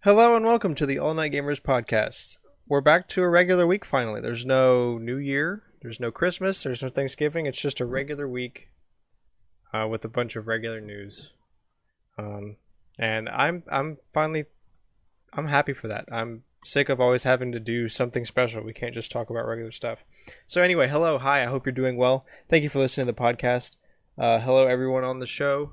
Hello and welcome to the All Night Gamers podcast. We're back to a regular week finally. There's no New Year, there's no Christmas, there's no Thanksgiving. It's just a regular week with a bunch of regular news. And I'm happy for that. I'm sick of always having to do something special. We can't just talk about regular stuff. So anyway, hello, hi. I hope you're doing well. Thank you for listening to the podcast. Hello everyone on the show.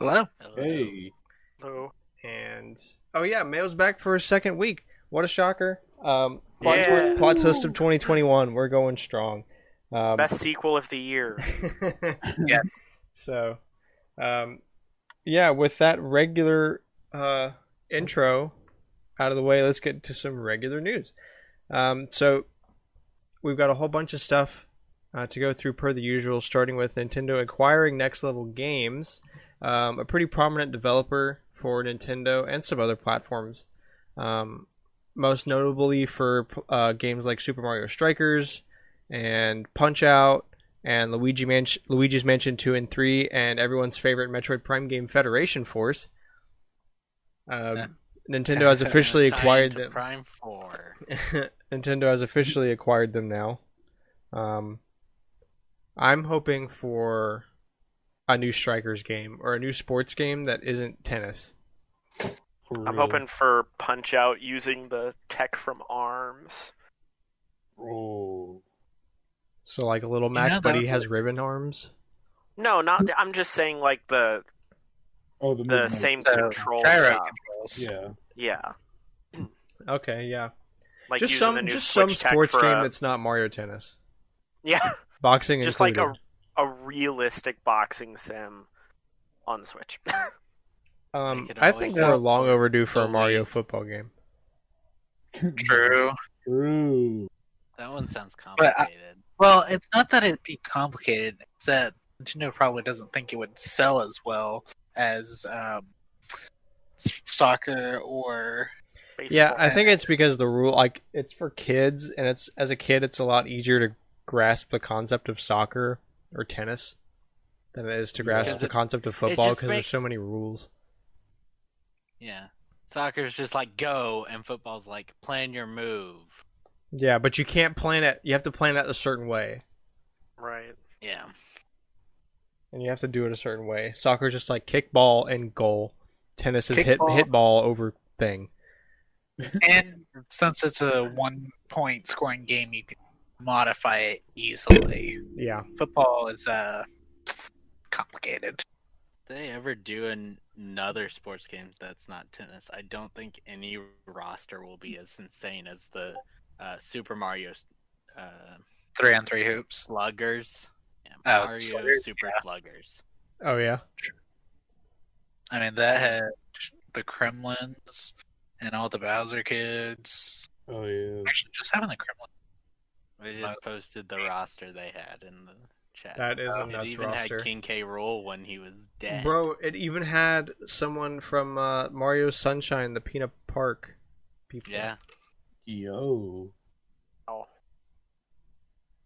Hello. Hey. Hello. And oh yeah, Mayo's back for a second week. What a shocker! Plot twist of 2021. We're going strong. Best sequel of the year. Yes. So, yeah, with that regular intro out of the way, let's get to some regular news. So we've got a whole bunch of stuff to go through per the usual, starting with Nintendo acquiring Next Level Games, a pretty prominent developer for Nintendo and some other platforms, most notably for games like Super Mario Strikers and Punch Out and Luigi's Mansion 2 and 3 and everyone's favorite Metroid Prime game, Federation Force. Nintendo has officially acquired them. Prime 4. Nintendo has officially acquired them now. I'm hoping for a new Strikers game or a new sports game that isn't tennis. I'm hoping for Punch Out using the tech from ARMS. Oh. So like a little Mac, but he has ribbon arms. No, not. I'm just saying like the same control controls. stuff. Yeah. Yeah. Okay, yeah. Like just using some the new some Switch tech sports for game that's not Mario Tennis. Yeah. Boxing Just included. like a realistic boxing sim on the Switch. I think we're long overdue for a Mario football game. True. True. That one sounds complicated. Well, it's not that it'd be complicated. It's that Nintendo probably doesn't think it would sell as well as soccer or. Baseball. Yeah, I think it's because the rule, like, it's for kids, and it's as a kid, it's a lot easier to grasp the concept of soccer or tennis than it is to grasp the concept of football because there's so many rules. Yeah. Soccer's just like go, and football's like plan your move. Yeah, but you can't plan it. You have to plan it a certain way. Right. Yeah. And you have to do it a certain way. Soccer's just like kick ball and goal. Tennis is hit ball over thing. And since it's a 1-point scoring game, you can modify it easily. Yeah. Football is complicated. If they ever do another sports game that's not tennis, I don't think any roster will be as insane as the Super Mario 3-on-3 hoops. Sluggers. Yeah, Mario Super Sluggers. Oh, yeah? I mean, that had the Kremlins and all the Bowser kids. Oh yeah. Actually, just having the Kremlin. They just posted the roster they had in the chat. That is a It nuts even roster. had King K. Rool when he was dead. Bro, it even had someone from Mario Sunshine, the Peanut Park people. Yeah. Yo. Oh.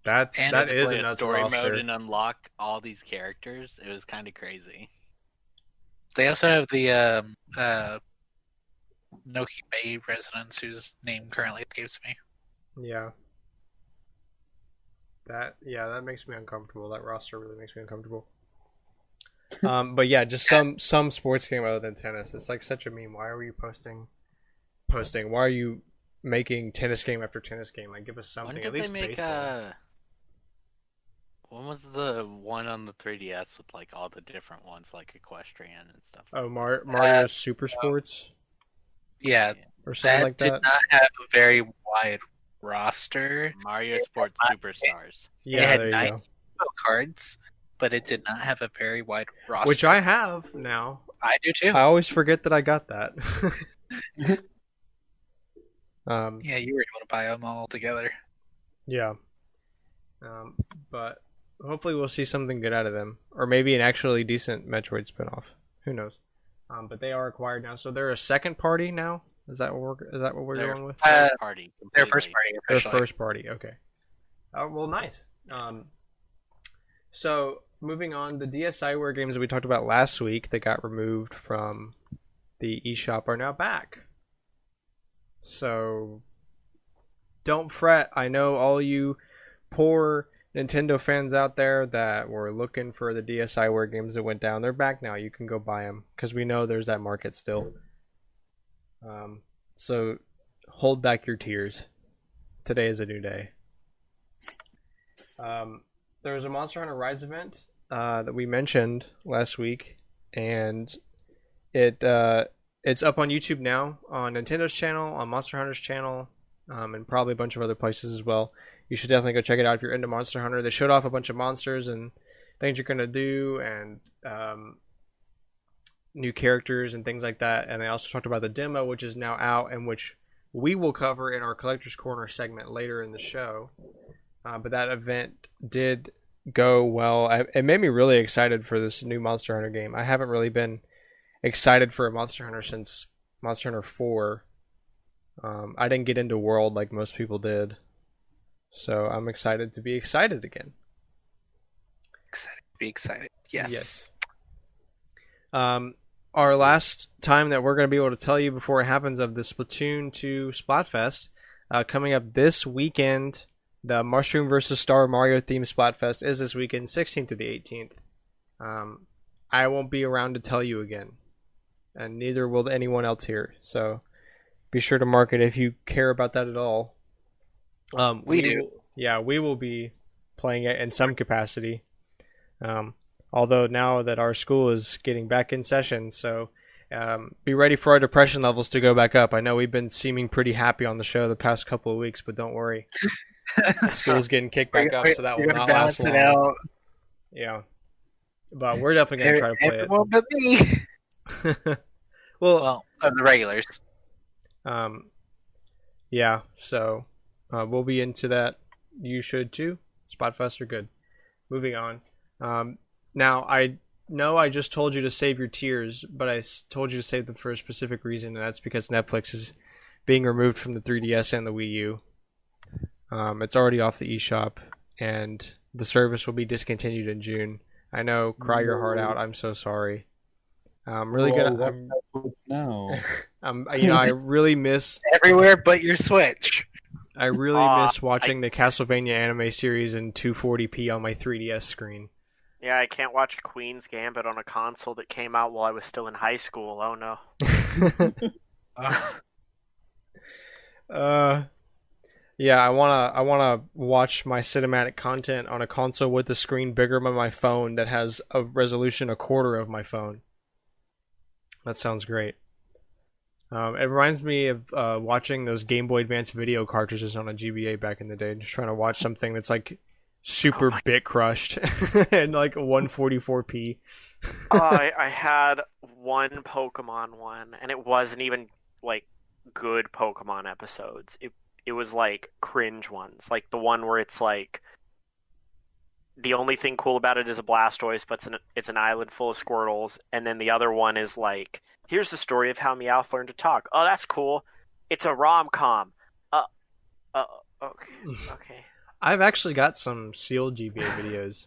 That is play a nuts story roster. mode and unlock all these characters. It was kind of crazy. They also have the Noki Bay residents whose name currently escapes me. Yeah. That makes me uncomfortable. That roster really makes me uncomfortable. But yeah, just some sports game other than tennis. It's like such a meme. Why are you posting? Why are you making tennis game after tennis game? Like, give us something. When did At least they make baseball. when was the one on the 3DS with like all the different ones, like equestrian and stuff? Oh, Mario Super Sports Yeah, or something like did that. not have a very wide roster. Mario Sports Superstars. Yeah, had there you 9 go. cards, but it did not have a very wide roster. Which I have now. I do too. I always forget that I got that. Yeah, you were able to buy them all together. Yeah. But hopefully we'll see something good out of them, or maybe an actually decent Metroid spinoff. Who knows? But they are acquired now, so they're a second party now. Is that what we're Their going with? first party. Their first completely. party Their officially. first party. Okay. Well, nice. So moving on, the DSiWare games that we talked about last week that got removed from the eShop are now back. So don't fret. I know all you poor Nintendo fans out there that were looking for the DSiWare games that went down. They're back now. You can go buy them because we know there's that market still. So hold back your tears. Today is a new day. There was a Monster Hunter Rise event that we mentioned last week, and it's up on YouTube now, on Nintendo's channel, on Monster Hunter's channel, and probably a bunch of other places as well. You should definitely go check it out if you're into Monster Hunter. They showed off a bunch of monsters and things you're gonna do, and new characters and things like that. And they also talked about the demo, which is now out and which we will cover in our Collector's Corner segment later in the show. But that event did go well. It made me really excited for this new Monster Hunter game. I haven't really been excited for a Monster Hunter since Monster Hunter 4. I didn't get into World like most people did. So I'm excited to be excited again. Excited to be excited. Yes. Our last time that we're going to be able to tell you before it happens of the Splatoon 2 Splatfest, coming up this weekend, the Mushroom vs. Star Mario themed Splatfest is this weekend, 16th to the 18th. I won't be around to tell you again, and neither will anyone else here. So be sure to mark it if you care about that at all. We do. We will be playing it in some capacity. Although now that our school is getting back in session, so be ready for our depression levels to go back up. I know we've been seeming pretty happy on the show the past couple of weeks, but don't worry. School's getting kicked back up, so that will not last long. Out. Yeah. But we're definitely going to try to play everyone but me. well, of the regulars. Yeah, so we'll be into that. You should too. Spotfests are good. Moving on. Now, I know I just told you to save your tears, but I told you to save them for a specific reason, and that's because Netflix is being removed from the 3DS and the Wii U. It's already off the eShop, and the service will be discontinued in June. I know, cry your heart out. I'm so sorry. I'm really gonna. Now. I really miss everywhere but your Switch. I really miss watching the Castlevania anime series in 240p on my 3DS screen. Yeah, I can't watch Queen's Gambit on a console that came out while I was still in high school. Oh no. Yeah, I wanna watch my cinematic content on a console with the screen bigger than my phone that has a resolution a quarter of my phone. That sounds great. It reminds me of watching those Game Boy Advance video cartridges on a GBA back in the day. Just trying to watch something that's like super bit crushed and like 144p. I had one Pokemon one, and it wasn't even like good Pokemon episodes. It was like cringe ones, like the one where it's like the only thing cool about it is a Blastoise, but it's an island full of Squirtles, and then the other one is like, here's the story of how Meowth learned to talk. Oh, that's cool. It's a rom-com. Okay. I've actually got some sealed GBA videos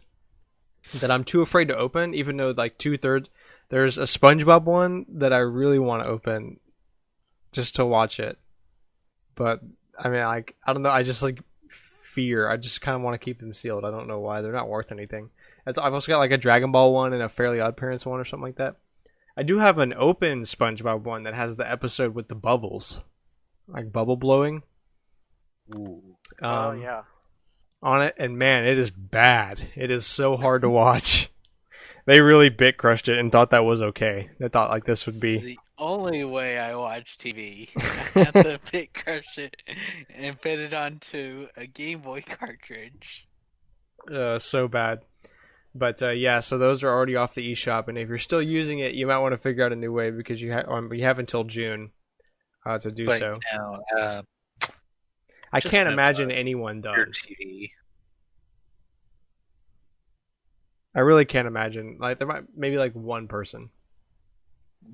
that I'm too afraid to open, even though like 2/3. There's a SpongeBob one that I really want to open just to watch it. But I mean, I don't know. I just like fear. I just kind of want to keep them sealed. I don't know why. They're not worth anything. I've also got like a Dragon Ball one and a Fairly Odd Parents one or something like that. I do have an open SpongeBob one that has the episode with the bubbles, like bubble blowing. Ooh. Yeah. On it, and man, it is bad. It is so hard to watch. They really bit crushed it and thought that was okay. They thought like this would be the only way I watch TV. I have to bit crush it and fit it onto a Game Boy cartridge. So bad. But yeah, so those are already off the eShop, and if you're still using it, you might want to figure out a new way because you have until June to do so. Now, I can't imagine anyone does. TV. I really can't imagine. Like there might maybe like one person.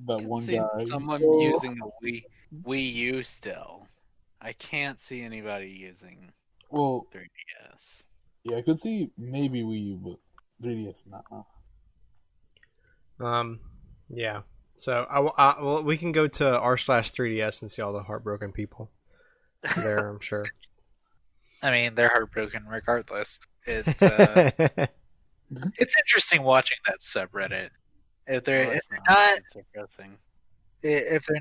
That one guy. Someone using a Wii U still. I can't see anybody using 3DS. Yeah, I could see maybe Wii U, but 3DS nah. Yeah. So well, we can go to r/3DS and see all the heartbroken people. there, I'm sure. I mean, they're heartbroken regardless. It's interesting watching that subreddit. If they're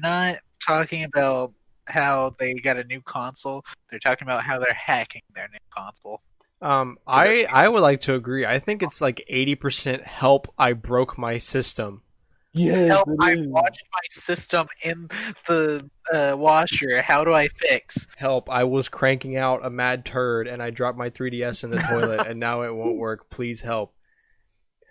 not talking about how they got a new console, they're talking about how they're hacking their new console. I would like to agree. I think it's like 80% help. I broke my system. Yes, Help! it I is. watched my system in the washer. How do I fix? Help! I was cranking out a mad turd and I dropped my 3DS in the toilet and now it won't work. Please help.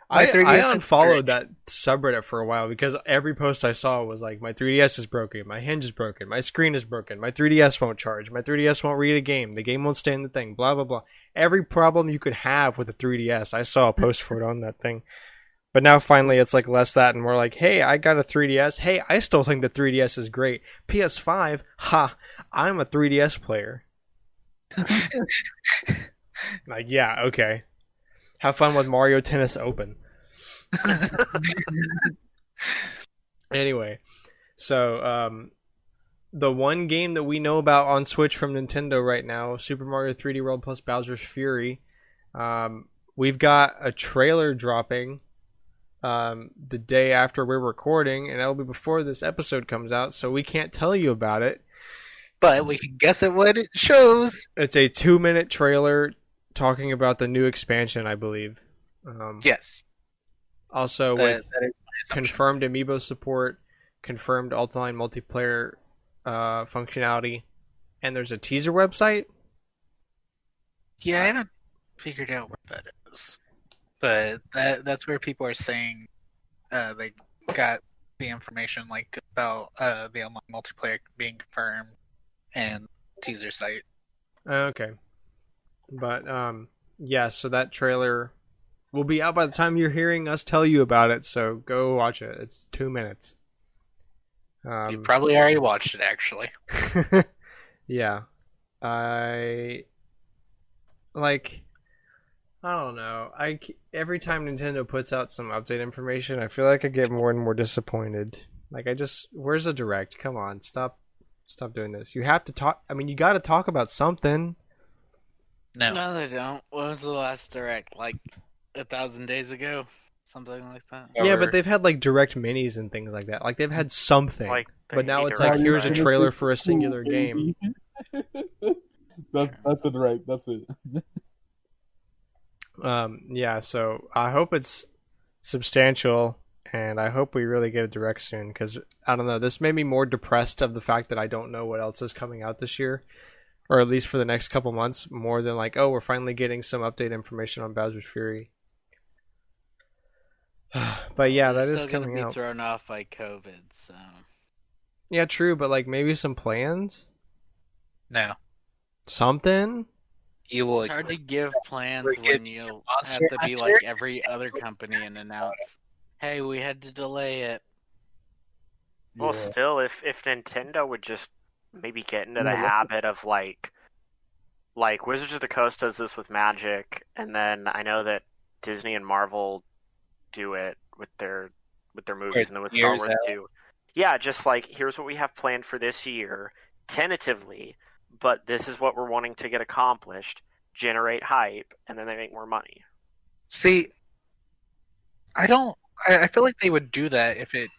My I 3DS unfollowed that subreddit for a while because every post I saw was like, my 3DS is broken, my hinge is broken, my screen is broken, my 3DS won't charge, my 3DS won't read a game, the game won't stay in the thing, blah blah blah. Every problem you could have with a 3DS, I saw a post for it on that thing. But now finally it's like less that and more like, hey, I got a 3DS. Hey, I still think the 3DS is great. PS5, ha, I'm a 3DS player. Like, yeah, okay. Have fun with Mario Tennis Open. Anyway, so the one game that we know about on Switch from Nintendo right now, Super Mario 3D World plus Bowser's Fury, we've got a trailer dropping the day after we're recording, and that'll be before this episode comes out, so we can't tell you about it. But we can guess at what it shows. It's a 2-minute trailer talking about the new expansion, I believe. Yes. Also, with that is my assumption. confirmed amiibo support, confirmed Ultiline multiplayer functionality, and there's a teaser website. Yeah, I haven't figured out where that is, but that's where people are saying they got the information like about the online multiplayer being confirmed and teaser site. Okay, but yeah, so that trailer will be out by the time you're hearing us tell you about it. So go watch it. It's 2 minutes. You probably already watched it, actually. Yeah, I don't know. Every time Nintendo puts out some update information, I feel like I get more and more disappointed. Like, where's the direct? Come on, stop doing this. You have to talk. I mean, you got to talk about something. No, they don't. What was the last direct? Like 1,000 days ago, something like that. Yeah, but they've had like direct minis and things like that. Like they've had something. Like, but now it's direct, like, here's a right? trailer for a singular game. That's it, right? That's it. Yeah, so I hope it's substantial, and I hope we really get a direct soon, because I don't know, this made me more depressed of the fact that I don't know what else is coming out this year, or at least for the next couple months, more than like, oh, we're finally getting some update information on Bowser's Fury. But yeah, that is coming gonna be out. thrown off by COVID, so Yeah, true, but like maybe some plans, no. something. You will. it's hard to give plans We're when getting you have Monster to be Hunter? like every other company and announce, "Hey, we had to delay it." Well, Yeah. still, if Nintendo would just maybe get into the Yeah. habit of like Wizards of the Coast does this with Magic, and then I know that Disney and Marvel do it with their movies, and then with Star years Wars out. too. Yeah, just like, here's what we have planned for this year, tentatively, but this is what we're wanting to get accomplished. Generate hype, and then they make more money. See, I don't. I feel like they would do that if it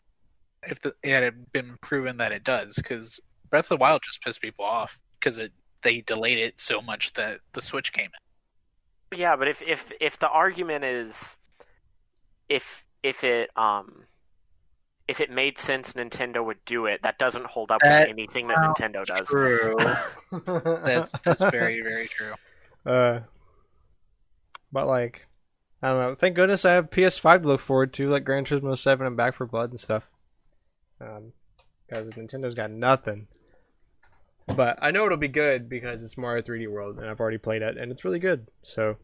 had been proven that it does, because Breath of the Wild just pissed people off because they delayed it so much that the Switch came in. Yeah, but if the argument is if it made sense Nintendo would do it, that doesn't hold up with anything that Nintendo does. True. That's very, very true. But like, I don't know. Thank goodness I have PS5 to look forward to, like Gran Turismo 7 and Back 4 Blood and stuff. Because Nintendo's got nothing. But I know it'll be good because it's Mario 3D World, and I've already played it, and it's really good. So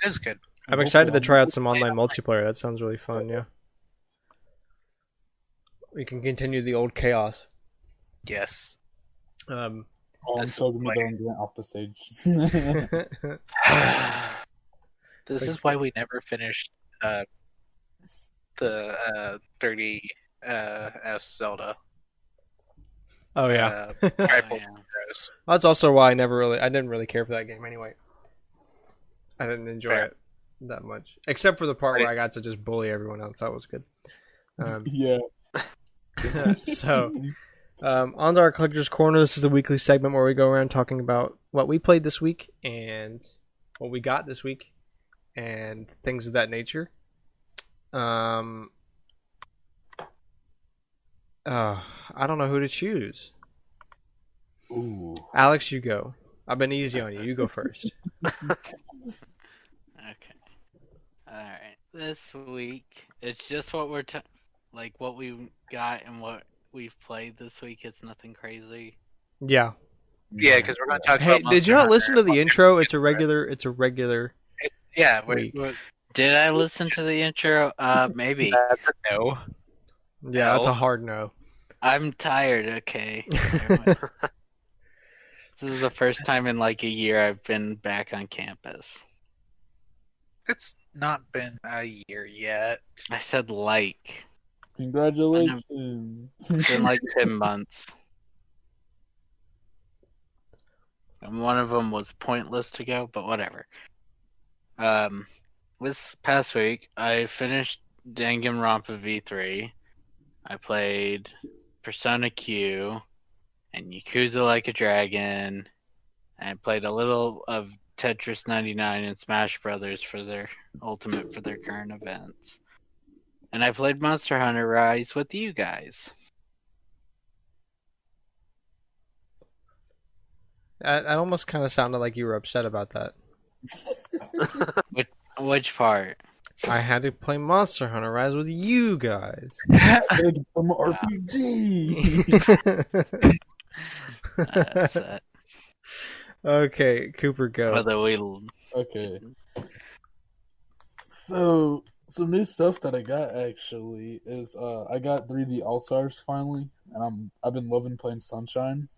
It is good. I'm excited to try out some online multiplayer. That sounds really fun. Yeah, we can continue the old chaos. Yes. I'm This so is gonna why- be going off the stage. This is why we never finished the 30S Zelda. Oh yeah. Rifle yeah. Heroes. That's also why I didn't really care for that game anyway. I didn't enjoy Fair. it that much, except for the part Right. where I got to just bully everyone else. That was good. Yeah. So, on to our collector's corner. This is the weekly segment where we go around talking about what we played this week and what we got this week and things of that nature. I don't know who to choose. Ooh. Alex, you go. I've been easy on you. You go first. Okay. Alright. This week, it's just what what we got and what we've played this week. It's nothing crazy. Yeah. Yeah, because we're going to talk Hey, about did you Monster not Hunter listen to and the what intro? It's a regular. Yeah, week. Did I listen to the intro? Maybe. That's a no. Yeah, that's a No. hard no. I'm tired, okay. This is the first time in like a year I've been back on campus. It's not been a year yet. I said like. Congratulations. It's been like 10 months. And one of them was pointless to go, but whatever. This past week, I finished Danganronpa V3. I played Persona Q and Yakuza Like a Dragon. And I played a little of Tetris 99 and Smash Brothers for their current events. And I played Monster Hunter Rise with you guys. That almost kind of sounded like you were upset about that. Which part? I had to play Monster Hunter Rise with you guys. From RPG. Upset. Okay, Cooper, go. Whether we Okay. So some new stuff that I got actually is I got 3D All Stars finally, and I've been loving playing Sunshine.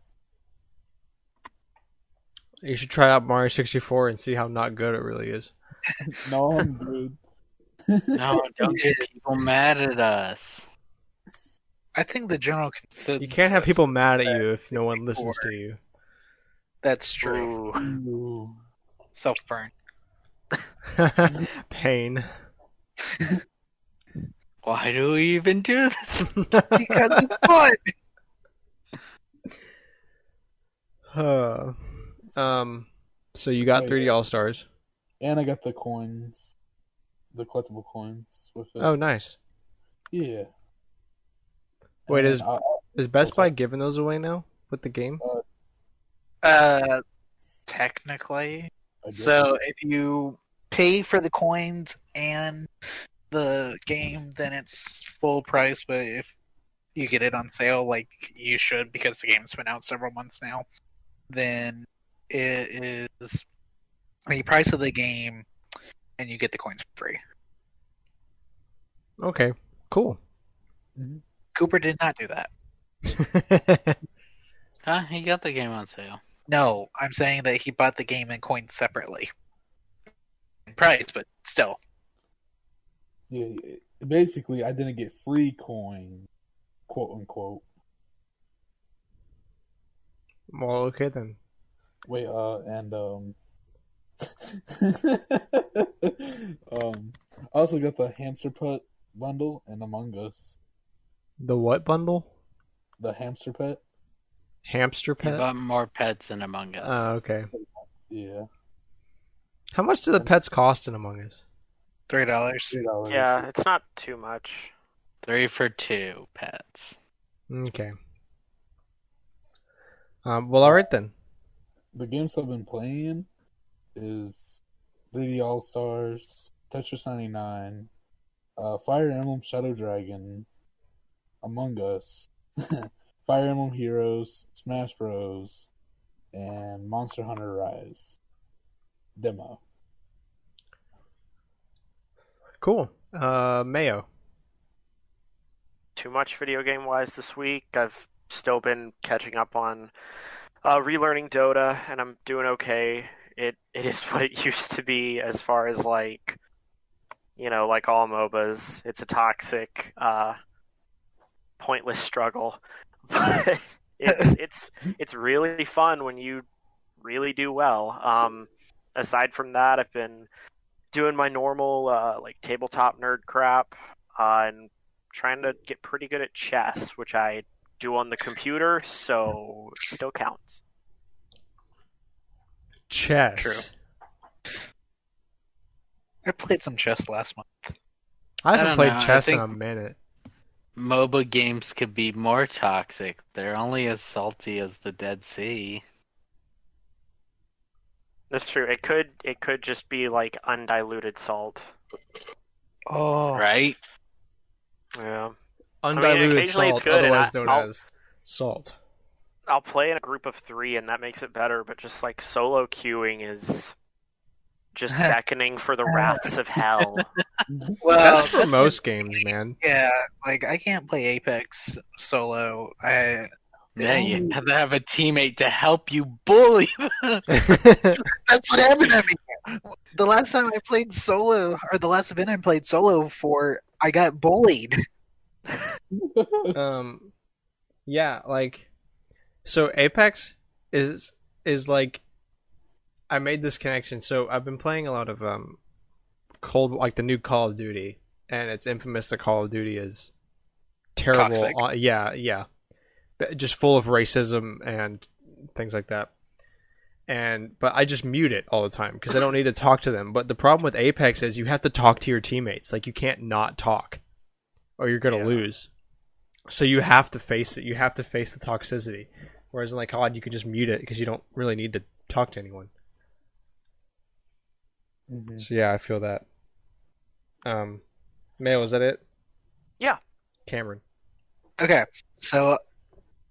You should try out Mario 64 and see how not good it really is. No, I'm good. No, don't get people mad at us. I think the general consensus. You can't have people mad at you if no one listens to you. That's true. Ooh. Ooh. Self burn. Pain. Why do we even do this? Because it's fun. So you got 3D All Stars. And I got the coins, the collectible coins with it. Oh, nice. Yeah. Wait, And is Best Buy giving those away now with the game? Technically. I guess. So if you pay for the coins and the game, then it's full price. But if you get it on sale, like you should, because the game's been out several months now, then it is the price of the game, and you get the coins for free. Okay, cool. Cooper did not do that. Huh? He got the game on sale. No, I'm saying that he bought the game and coins separately. In price, but still. Yeah, basically, I didn't get free coin, quote unquote. Well, okay then. Wait, and I also got the hamster pet bundle and Among Us. The what bundle? The hamster pet. Hamster He pet? bought more pets than Among Us. Oh, okay. Yeah, How much do the pets cost in Among Us? $3. $3. Yeah, it's not too much. 3 for 2 pets. Okay. Well, all right then. The games I've been playing is 3D All Stars, Tetris 99, Fire Emblem Shadow Dragon, Among Us, Fire Emblem Heroes, Smash Bros, and Monster Hunter Rise demo. Cool. Mayo. Too much video game wise this week. I've still been catching up on relearning Dota, and I'm doing okay. It is what it used to be as far as like all MOBAs. It's a toxic, pointless struggle. But It's really fun when you really do well. Aside from that, I've been doing my normal like tabletop nerd crap and trying to get pretty good at chess, which I do on the computer, so it still counts. Chess. True. I played some chess last month. I haven't don't played know, I chess in think- a minute. MOBA games could be more toxic. They're only as salty as the Dead Sea. That's true. It could just be like undiluted salt. Oh, Right? Yeah. Undiluted occasionally it's salt, good, and otherwise known I'll- as salt. I'll play in a group of 3, and that makes it better. But just like solo queuing is just beckoning for the wraths of hell. well, That's for most games, man. yeah. Like I can't play Apex solo. Yeah, you have to have a teammate to help you bully them. That's what happened to me. The last time I played solo, or the last event I played solo for, I got bullied. Yeah, like, so Apex is like, I made this connection. So I've been playing a lot of like the new Call of Duty, and it's infamous that Call of Duty is terrible. Toxic. Yeah, just full of racism and things like that. But I just mute it all the time because I don't need to talk to them. But the problem with Apex is you have to talk to your teammates. Like, you can't not talk, or you're gonna lose. So you have to face it. You have to face the toxicity. Whereas in like COD, you can just mute it because you don't really need to talk to anyone. Mm-hmm. So yeah, I feel that. Mayo, is that it? Yeah. Cameron. Okay, so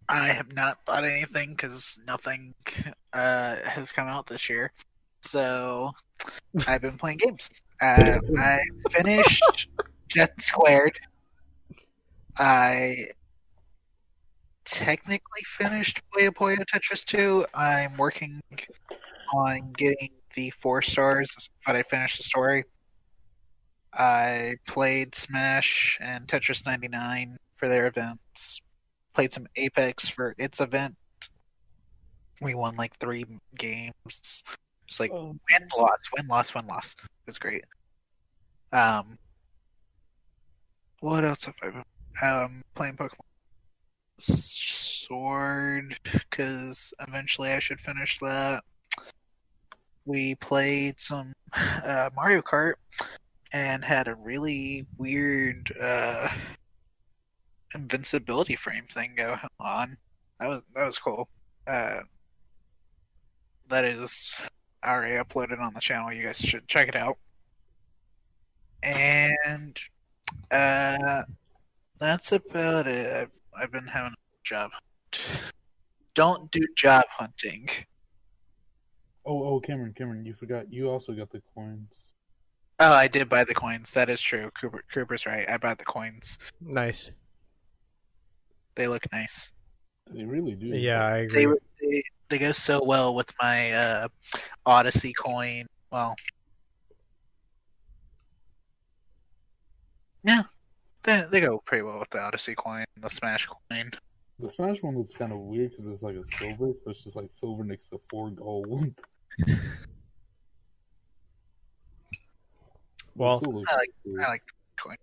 I have not bought anything because nothing has come out this year. So I've been playing games. I finished Jet Squared. I technically finished Puyo Puyo Tetris 2. I'm working on getting the 4 stars, but I finished the story. I played Smash and Tetris 99 for their events. Played some Apex for its event. We won like 3 games. Just like win, loss. It was great. What else have I been playing Pokemon Sword, because eventually I should finish that. We played some Mario Kart and had a really weird invincibility frame thing go on. That was cool. That is already uploaded on the channel. You guys should check it out. And that's about it. I've been having a job hunt. Don't do job hunting. Oh, Cameron, you forgot. You also got the coins. Oh, I did buy the coins. That is true. Cooper's right. I bought the coins. Nice. They look nice. They really do. Yeah, I agree. They go so well with my Odyssey coin. Well, yeah, they go pretty well with the Odyssey coin and the Smash coin. The Smash one looks kind of weird because it's like a silver, but it's just like silver next to 4 gold. Well, It still looks cool. I like the coin.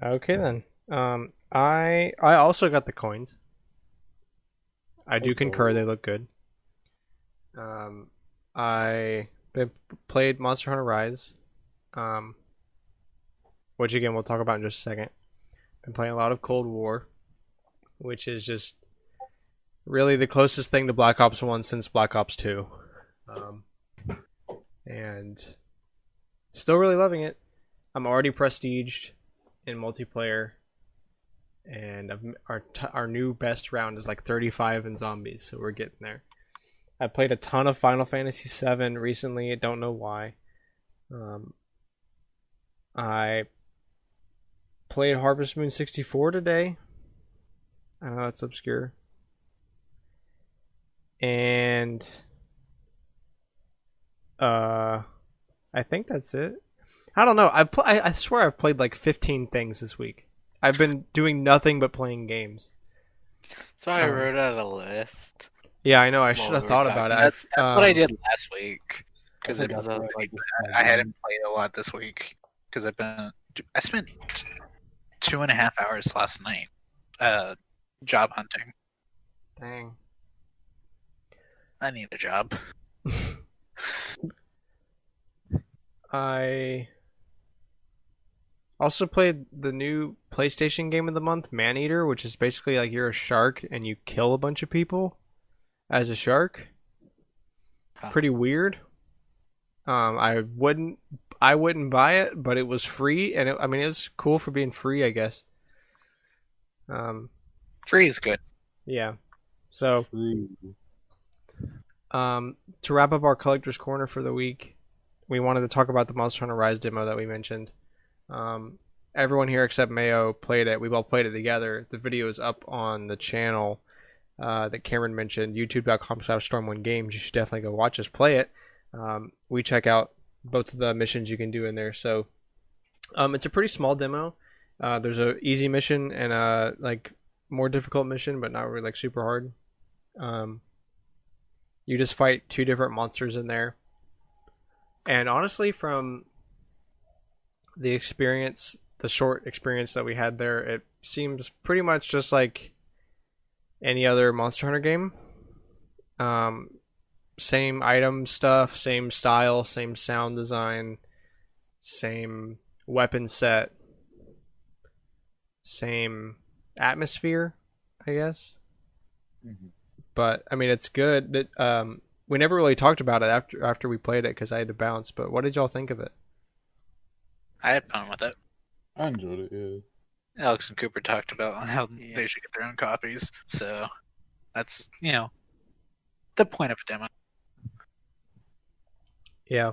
Okay then. I also got the coins. I do Let's concur. go. They look good. I played Monster Hunter Rise, which again we'll talk about in just a second. Been playing a lot of Cold War, which is just really the closest thing to Black Ops 1 since Black Ops 2. And still really loving it. I'm already prestiged in multiplayer, and our new best round is like 35 in zombies, so we're getting there. I played a ton of Final Fantasy VII recently. I don't know why. I played Harvest Moon 64 today. I know that's obscure. And I think that's it. I don't know. I swear I've played like 15 things this week. I've been doing nothing but playing games. So I wrote out a list. Yeah, I know. I while should have we were thought about talking. it. That's what I did last week. I Because think I played like this I hadn't played a lot this week. Because I spent 2.5 hours last night job hunting. Dang. I need a job. I also played the new PlayStation game of the month, Maneater, which is basically like you're a shark and you kill a bunch of people as a shark. Huh. Pretty weird. I wouldn't buy it, but it was free, and I mean, it's cool for being free, I guess. Free is good. Yeah. So, True. to wrap up our collector's corner for the week, we wanted to talk about the Monster Hunter Rise demo that we mentioned. Everyone here except Mayo played it. We all played it together. The video is up on the channel that Cameron mentioned, youtube.com/StormwindGames. You should definitely go watch us play it. We check out both of the missions you can do in there. So it's a pretty small demo. There's a easy mission and a like more difficult mission, but not really like super hard. You just fight 2 different monsters in there. And honestly, from the experience, the short experience that we had there, it seems pretty much just like any other Monster Hunter game. Same item stuff, same style, same sound design, same weapon set, same atmosphere, I guess. Mhm. But I mean, it's good. We never really talked about it after we played it because I had to bounce. But what did y'all think of it? I had fun with it. I enjoyed it. Yeah. Alex and Cooper talked about how they should get their own copies. So that's the point of a demo. Yeah.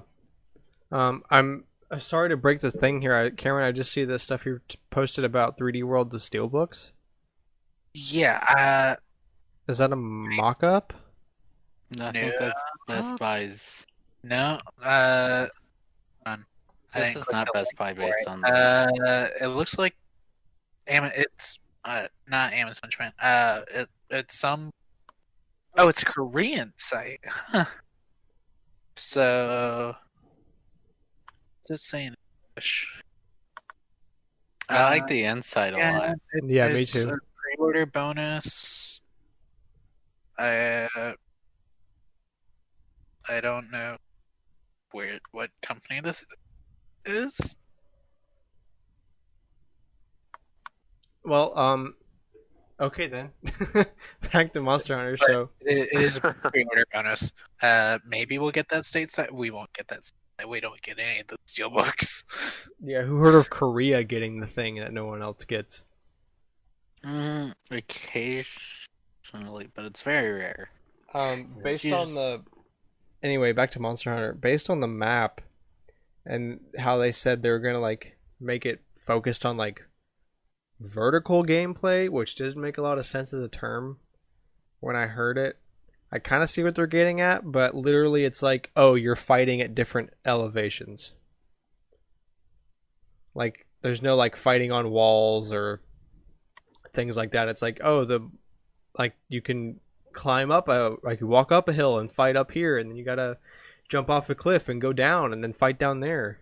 I'm sorry to break the thing here, Cameron. I just see this stuff you posted about 3D World, the Steelbooks. Yeah. Is that a mock-up? No, I think that's Best Buy's. No. This is not Best Buy based on. It looks like it's not Amazon Japan. It's some. Oh, it's a Korean site. Huh. So, what's it saying in English? I like the inside a lot. Yeah, me it's too. A pre-order bonus. I don't know what company this is. Well, okay then. Back to Monster Hunter. But So it is a pre-order bonus. Maybe we'll get that stateside. We won't get that. We don't get any of the steelbooks. yeah, who heard of Korea getting the thing that no one else gets? Occasionally, but it's very rare. Based on the anyway, back to Monster Hunter. Based on the map and how they said they were gonna like make it focused on like vertical gameplay, which doesn't make a lot of sense as a term. When I heard it, I kind of see what they're getting at, but literally it's like, oh, you're fighting at different elevations. Like there's no like fighting on walls or things like that. It's like, oh, you can climb up like you walk up a hill and fight up here, and then you gotta jump off a cliff and go down and then fight down there.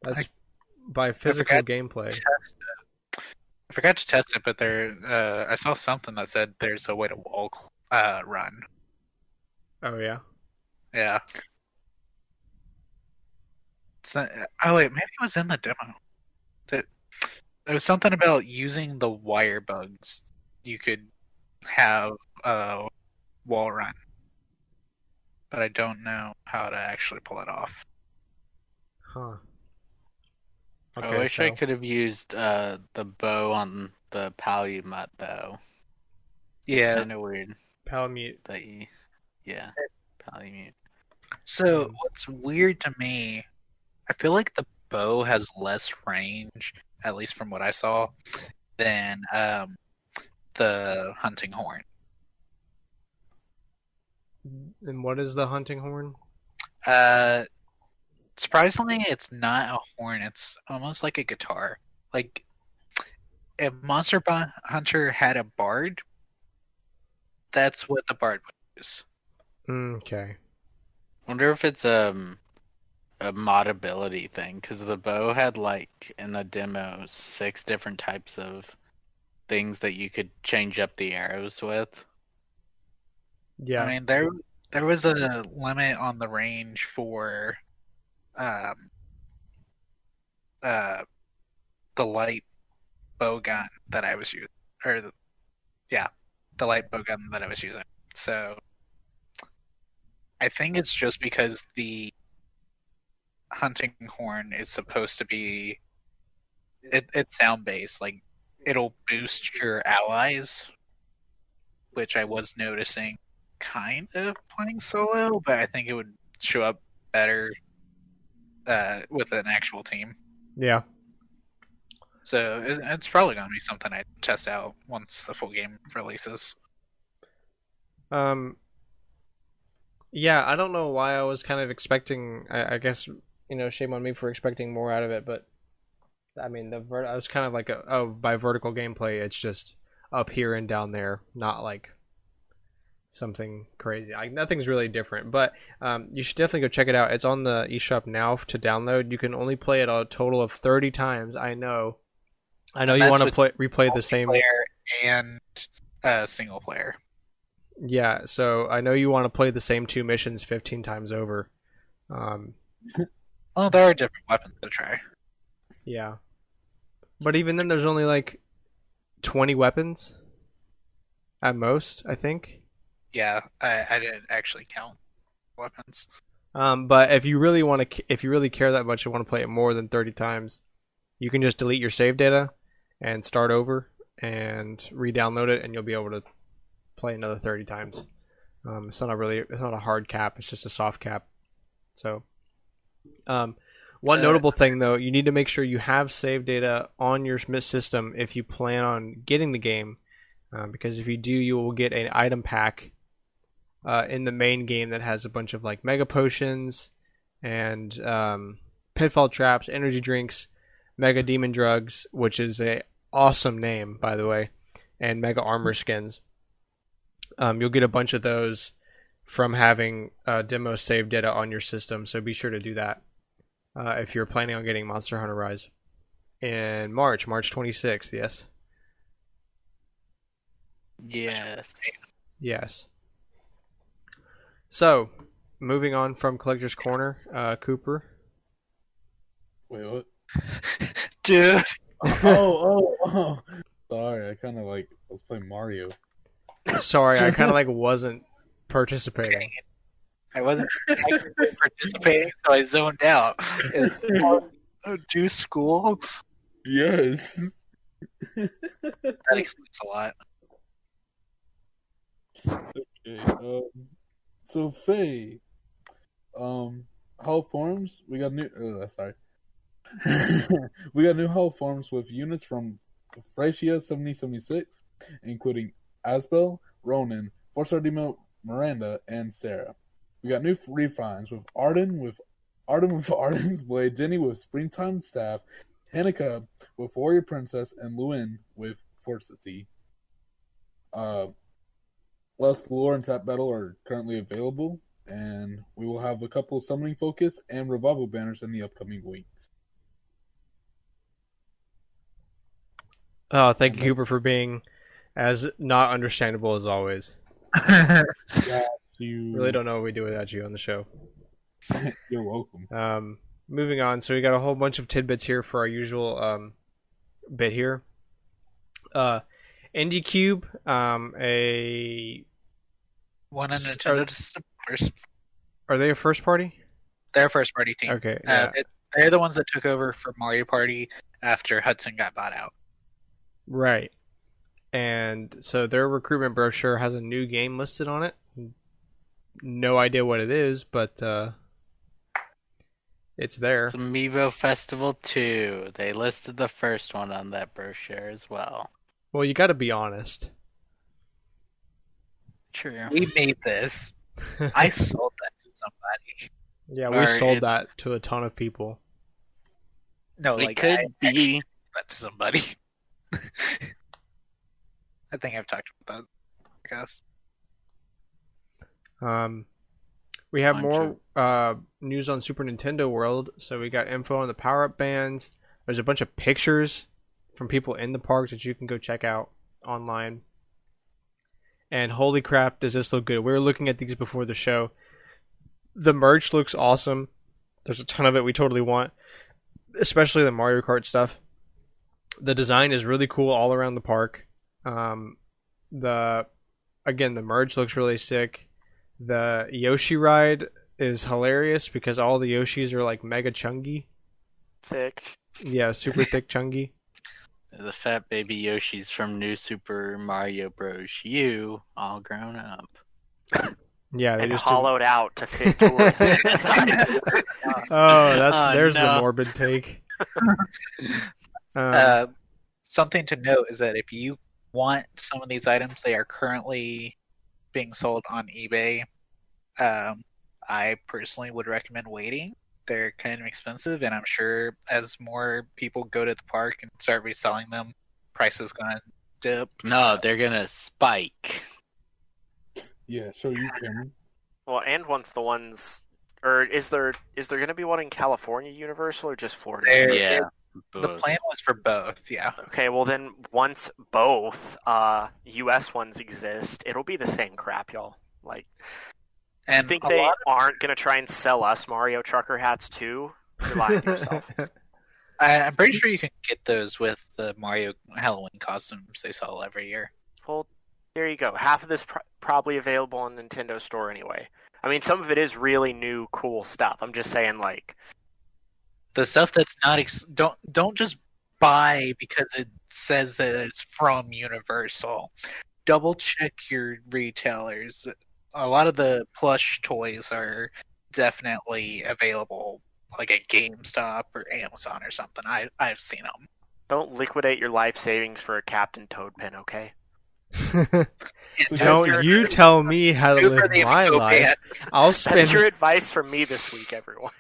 That's by physical gameplay. I forgot to test it, but I saw something that said there's a way to wall run. Oh yeah. Yeah. It's not, oh wait, maybe it was in the demo. There was something about using the wire bugs. You could have wall run, but I don't know how to actually pull it off. Huh. I wish I could have used the bow on the Palumut though. Yeah, Kind of weird. Palamute. Yeah, Palumute. So what's weird to me, I feel like the bow has less range, at least from what I saw, than the hunting horn. And what is the hunting horn? Surprisingly, it's not a horn. It's almost like a guitar. Like if Monster Hunter had a bard, That's what the Bard would use. Okay. Wonder if it's a modability thing, because the bow had like in the demo 6 different types of things that you could change up the arrows with. Yeah. I mean, there was a limit on the range for um the light bow gun that I was using, or the light bow gun that I was using. So I think it's just because the hunting horn is supposed to be it's sound based, like it'll boost your allies, which I was noticing kind of playing solo, but I think it would show up better with an actual team. Yeah. So it's probably going to be something I test out once the full game releases. Yeah, I don't know why I was kind of expecting. I guess shame on me for expecting more out of it, but I mean, I was kind of like, by vertical gameplay, it's just up here and down there, not like something crazy. Nothing's really different, but you should definitely go check it out. It's on the eShop now to download. You can only play it a total of 30 times. I know you want to replay the same player and single player. Yeah, so I know you want to play the same 2 missions 15 times over. Well, there are different weapons to try. Yeah. But even then, there's only like 20 weapons at most, I think. Yeah, I didn't actually count weapons. But if you really care that much and want to play it more than 30 times, you can just delete your save data and start over and re-download it, and you'll be able to play another 30 times. It's not a hard cap, it's just a soft cap. So one notable thing though, you need to make sure you have save data on your system if you plan on getting the game, because if you do, you will get an item pack in the main game that has a bunch of like mega potions and pitfall traps, energy drinks, mega demon drugs, which is a awesome name by the way, and mega armor skins. You'll get a bunch of those from having demo save data on your system, so be sure to do that if you're planning on getting Monster Hunter Rise in March 26th, yes? Yes. So, moving on from Collector's Corner, Cooper. Wait, what? Dude! Oh. Sorry, I was playing Mario. Sorry, I kind of wasn't participating. I wasn't participating, so I zoned out. Do school? Yes. That explains a lot. Okay. So Faye, hull forms. We got new. Sorry. We got new hull forms with units from Thracia 7076, including Asbel, Ronan, 4-star Demo, Miranda, and Sarah. We got new refines with Arden with Arden's Blade, Jenny with Springtime Staff, Hanukkah with Warrior Princess, and Luin with Fortity. Lust, Lore, and Tap Battle are currently available, and we will have a couple Summoning Focus and Revival banners in the upcoming weeks. Oh, thank you, Cooper, for being as not understandable as always. You really don't know what we do without you on the show. You're welcome. Moving on, so we got a whole bunch of tidbits here for our usual bit here. Indie Cube, a one on Nintendo. Are they a first party? They're a first party team. Okay, yeah. They're the ones that took over for Mario Party after Hudson got bought out. Right. And so their recruitment brochure has a new game listed on it. No idea what it is, but it's there. It's Amiibo Festival 2. They listed the first one on that brochure as well. Well, you got to be honest. True. We made this. I sold that to somebody. Yeah, we sold that to a ton of people. No, it could be that to somebody. I think I've talked about that. I guess. We have more news on Super Nintendo World. So we got info on the power-up bands. There's a bunch of pictures from people in the park that you can go check out online. And holy crap, does this look good. We were looking at these before the show. The merch looks awesome. There's a ton of it we totally want, especially the Mario Kart stuff. The design is really cool all around the park. The merge looks really sick. The Yoshi ride is hilarious because all the Yoshis are like mega chungy. Thick. Yeah, super thick chungy. The fat baby Yoshis from New Super Mario Bros. U, all grown up. Yeah, they and just hollowed out to fit towards inside. There's the morbid take. Something to note is that if you want some of these items, they are currently being sold on eBay. I personally would recommend waiting. They're kind of expensive, and I'm sure as more people go to the park and start reselling them, price is gonna dip. No, they're gonna spike. Yeah, show you, Cameron. Well, and once the ones, or is there going to be one in California Universal or just Florida? Yeah. The plan was for both, yeah. Okay, well then once both US ones exist, it'll be the same crap, y'all. Like, And you think they aren't going to try and sell us Mario Trucker hats too? You're lying to yourself. I'm pretty sure you can get those with the Mario Halloween costumes they sell every year. Well, there you go. Half of this probably available on Nintendo Store anyway. I mean, some of it is really new, cool stuff. I'm just saying, like, the stuff that's not don't just buy because it says that it's from Universal. Double check your retailers. A lot of the plush toys are definitely available, like at GameStop or Amazon or something. I've seen them. Don't liquidate your life savings for a Captain Toad pin, okay? So don't you tell me how to live my life. I'll spend. That's your advice from me this week, everyone.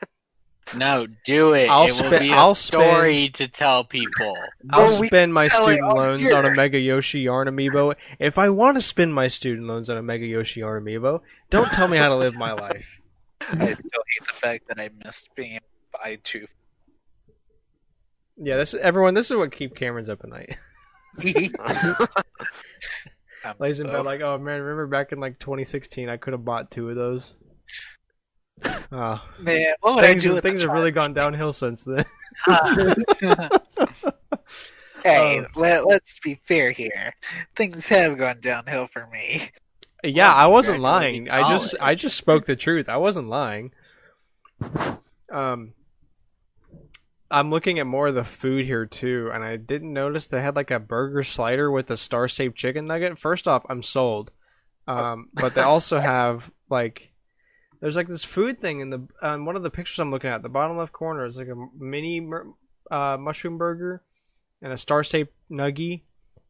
No, do it. Will be a story to tell people. I'll spend my student loans on a Mega Yoshi Yarn amiibo if I want to spend my student loans on a Mega Yoshi Yarn amiibo. Don't tell me how to live my life. I still hate the fact that I missed being able to buy two. Yeah, this is what keeps Cameron's up at night. Lays in bed like, oh man, remember back in like 2016, I could have bought 2 of those. Oh man, what would I do? Things have really gone downhill since then. Hey, let's be fair here. Things have gone downhill for me. Yeah, I wasn't lying. I just spoke the truth. I wasn't lying. I'm looking at more of the food here too, and I didn't notice they had like a burger slider with a star-shaped chicken nugget. First off, I'm sold. But they also have like, there's like this food thing in the one of the pictures I'm looking at. The bottom left corner is like a mini mushroom burger and a star-shaped nuggie,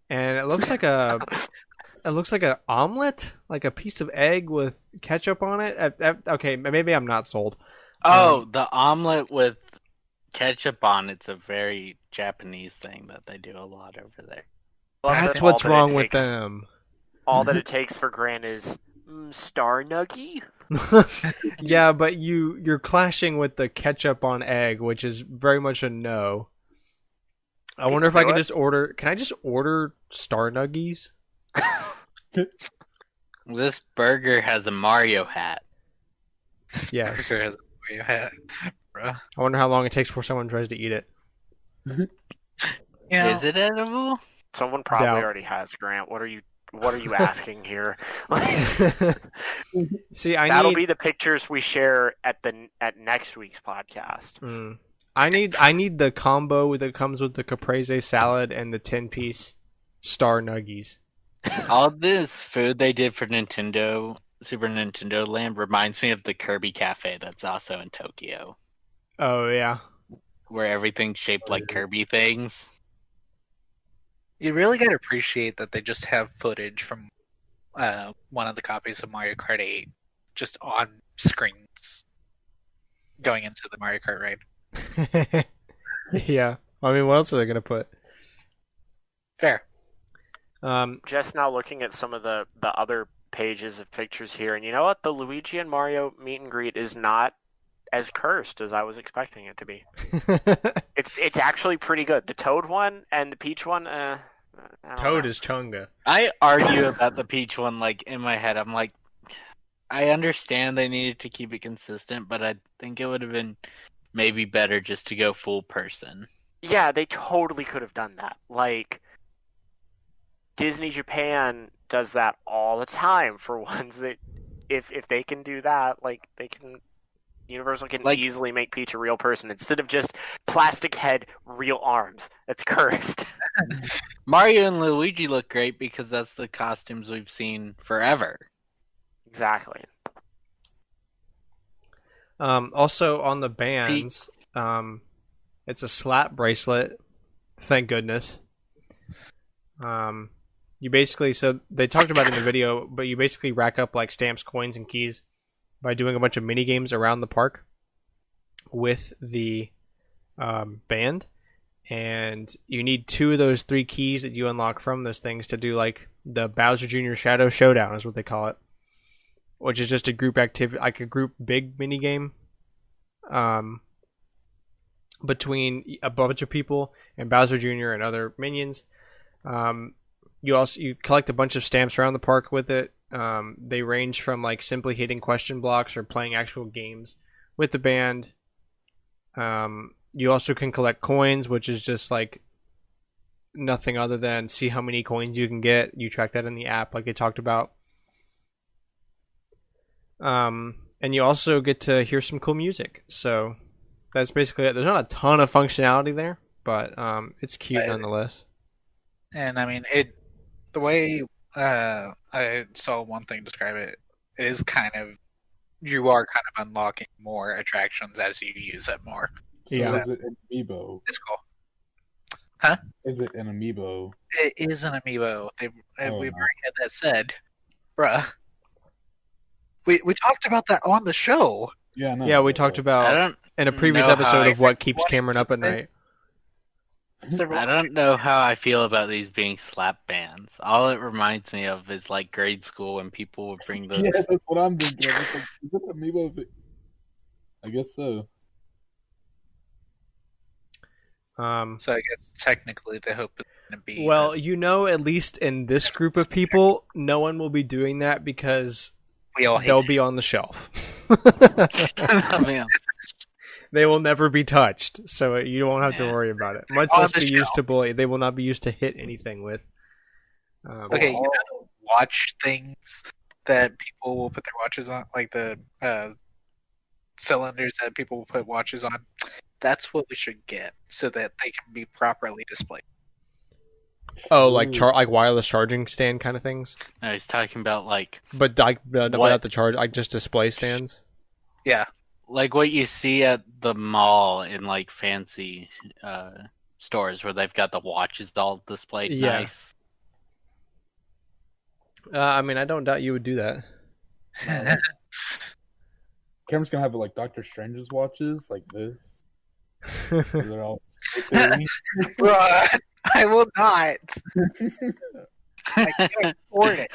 and it looks like an omelet, like a piece of egg with ketchup on it. Okay, maybe I'm not sold. The omelet with ketchup on it's a very Japanese thing that they do a lot over there. Well, that's what's wrong with them. All that it takes for Grant is star nuggie. Yeah, but you're clashing with the ketchup on egg, which is very much a no. I wonder if I can just order. Can I just order star nuggies? This burger has a Mario hat. Yes. Burger has a Mario hat. I wonder how long it takes before someone tries to eat it. Is it edible? Someone probably already has, Grant. What are you asking here? See, that'll be the pictures we share at next week's podcast. I need the combo that comes with the caprese salad and the 10-piece star nuggies. All this food they did for Nintendo, Super Nintendo Land reminds me of the Kirby Cafe that's also in Tokyo. Oh yeah, where everything's shaped like Kirby things. You really gotta appreciate that they just have footage from one of the copies of Mario Kart 8 just on screens going into the Mario Kart ride. Yeah, I mean, what else are they gonna put? Fair. Just now looking at some of the other pages of pictures here, and you know what? The Luigi and Mario meet and greet is not as cursed as I was expecting it to be. It's actually pretty good. The Toad one and the Peach one, Toad is Chunga. I argue about the Peach one, like, in my head. I'm like, I understand they needed to keep it consistent, but I think it would have been maybe better just to go full person. Yeah, they totally could have done that. Like, Disney Japan does that all the time for ones that, if they can do that, like, they can... Universal can easily make Peach a real person instead of just plastic head, real arms. That's cursed. Mario and Luigi look great because that's the costumes we've seen forever. Exactly. Also on the bands, it's a slap bracelet. Thank goodness. You basically, so they talked about it in the video, but you basically rack up like stamps, coins, and keys by doing a bunch of mini games around the park with the band, and you need 2 of those 3 keys that you unlock from those things to do like the Bowser Jr. Shadow Showdown is what they call it, which is just a group activity, like a group big mini game between a bunch of people and Bowser Jr. and other minions. You collect a bunch of stamps around the park with it. They range from like simply hitting question blocks or playing actual games with the band. You also can collect coins, which is just like nothing other than see how many coins you can get. You track that in the app like they talked about. And you also get to hear some cool music. So that's basically it. There's not a ton of functionality there, but it's cute nonetheless. And I mean, the way I saw one thing describe it is kind of, you are kind of unlocking more attractions as you use it more. So Yeah. is it an amiibo? It's cool. Huh? Is it an amiibo? It is an amiibo. We've nice. already had that said. Bruh. We talked about that on the show. Yeah, no. Yeah, we talked about in a previous episode of what keeps Cameron up at night. I don't know how I feel about these being slap bands. All it reminds me of is like grade school when people would bring those. Yeah, that's what I'm thinking. Like, is it an amiibo? I guess so. So I guess technically the hope is going to be... Well, at least in this group of people, no one will be doing that because they'll be on the shelf. Oh, man. They will never be touched, so you won't have to worry about it. Much less be used to bully. They will not be used to hit anything with. Okay, you know the watch things that people will put their watches on? Like the cylinders that people will put watches on? That's what we should get, so that they can be properly displayed. Oh, like wireless charging stand kind of things? No, he's talking about like... But like without the charge, like just display stands? Yeah. Like what you see at the mall in like fancy stores where they've got the watches all displayed nice. I mean, I don't doubt you would do that. Cameron's gonna have like Doctor Strange's watches, like this. They're all Bruh, I will not. I can't afford it.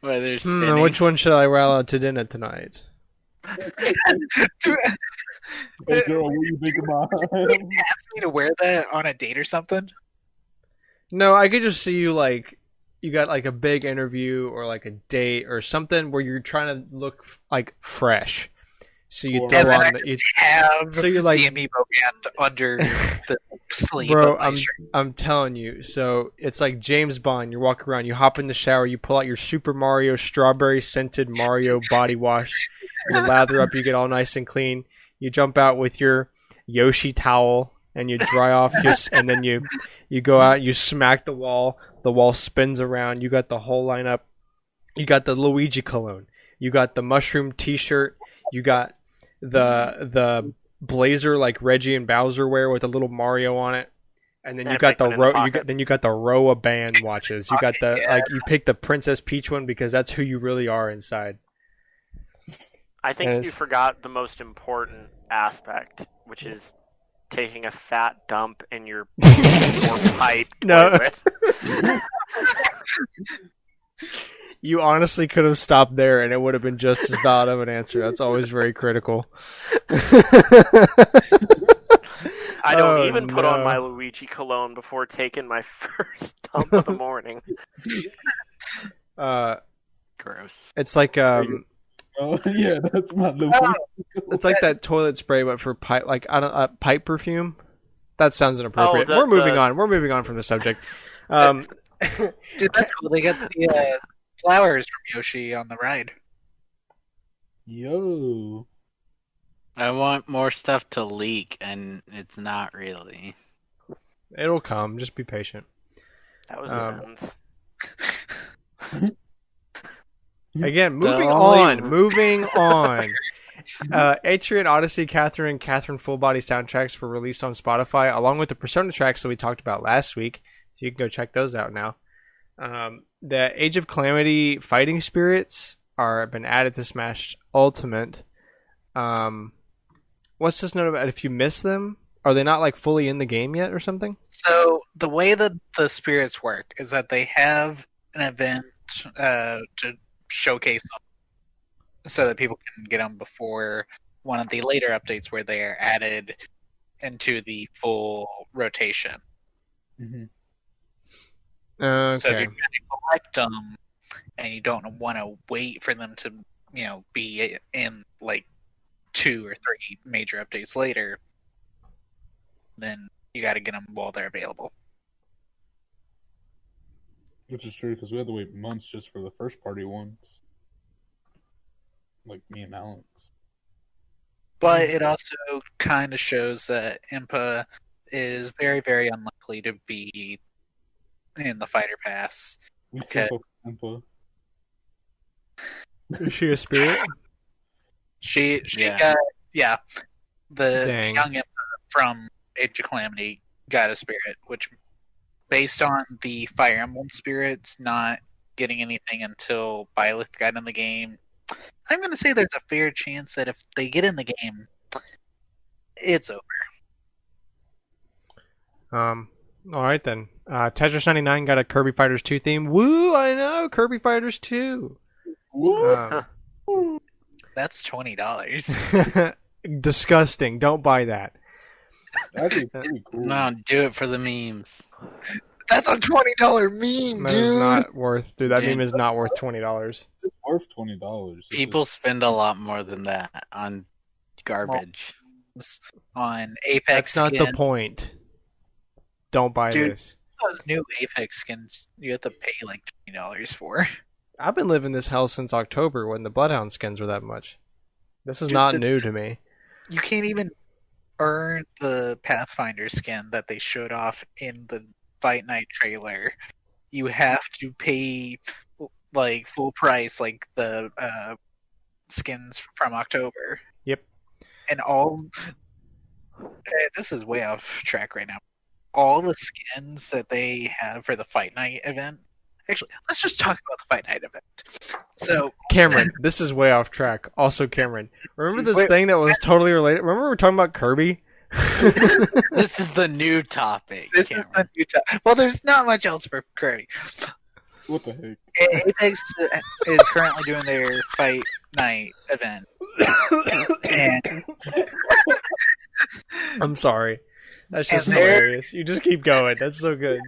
Where they're spinning. Which one should I roll out to dinner tonight? Hey girl, what do you think about? Ask me to wear that on a date or something? No, I could just see you like you got like a big interview or like a date or something where you're trying to look like fresh. So you throw on so you're like the amiibo band under the sleeve. Bro, of my shirt. I'm telling you. So it's like James Bond. You walk around, you hop in the shower, you pull out your Super Mario strawberry scented Mario body wash. You lather up, you get all nice and clean. You jump out with your Yoshi towel and you dry off, and then you go out, you smack the wall. The wall spins around. You got the whole lineup. You got the Luigi cologne. You got the mushroom T-shirt. You got the blazer like Reggie and Bowser wear with a little Mario on it, and then you got the Roa band watches. You got you pick the Princess Peach one because that's who you really are inside. I think you forgot the most important aspect, which is taking a fat dump in your pipe. No. You honestly could have stopped there, and it would have been just as valid of an answer. That's always very critical. I don't even put on my Luigi cologne before taking my first dump of the morning. Gross. It's like Oh yeah, that's my Luigi. it's like that toilet spray, but for pipe, like pipe perfume. That sounds inappropriate. Oh, We're moving on. We're moving on from the subject. Dude, that's cool. They got the flowers from Yoshi on the ride. Yo. I want more stuff to leak, and it's not really. It'll come. Just be patient. That was a sentence. Again, moving on. Atrian Odyssey, Catherine full body soundtracks were released on Spotify, along with the Persona tracks that we talked about last week. So you can go check those out now. The Age of Calamity fighting spirits have been added to Smash Ultimate. What's this note about if you miss them? Are they not like fully in the game yet or something? So the way that the spirits work is that they have an event to showcase them so that people can get them before one of the later updates where they are added into the full rotation. Mm-hmm. Okay. So if you're going to collect them and you don't want to wait for them to, be in like 2 or 3 major updates later, then you got to get them while they're available. Which is true because we had to wait months just for the first party ones. Like me and Alex. But it also kind of shows that Impa is very, very unlikely to be in the fighter pass. We sampled Impa. Is she a spirit? She Yeah. got the Dang. young Impa from Age of Calamity got a spirit, which based on the Fire Emblem spirits not getting anything until Byleth got in the game, I'm going to say there's a fair chance that if they get in the game, it's over. All right then. Tetris 99 got a Kirby Fighters 2 theme. Woo! I know Kirby Fighters 2. That's $20. Disgusting. Don't buy that. Actually, pretty cool. No, do it for the memes. That's a $20 meme, That is dude. not worth. Dude, that Dude. meme is not worth $20. It's worth $20. People spend a lot more than that on garbage. On Apex That's not skin. the point. Don't buy Dude. this. Those new Apex skins you have to pay like $20 for. I've been living this hell since October when the Bloodhound skins were that much. This is Dude, not new to me. You can't even earn the Pathfinder skin that they showed off in the Fight Night trailer. You have to pay like full price, like the skins from October. Yep. And all this is way off track right now. All the skins that they have for the Fight Night event. Actually, let's just talk about the Fight Night event. So, Cameron, this is way off track. Also, Cameron, remember this Wait. thing that was totally related? Remember we were talking about Kirby? This is the new topic, this Cameron. is the new time. Well, there's not much else for Kirby. What the heck? Apex is currently doing their Fight Night event. And I'm sorry. That's just And there- hilarious. You just keep going. That's so good.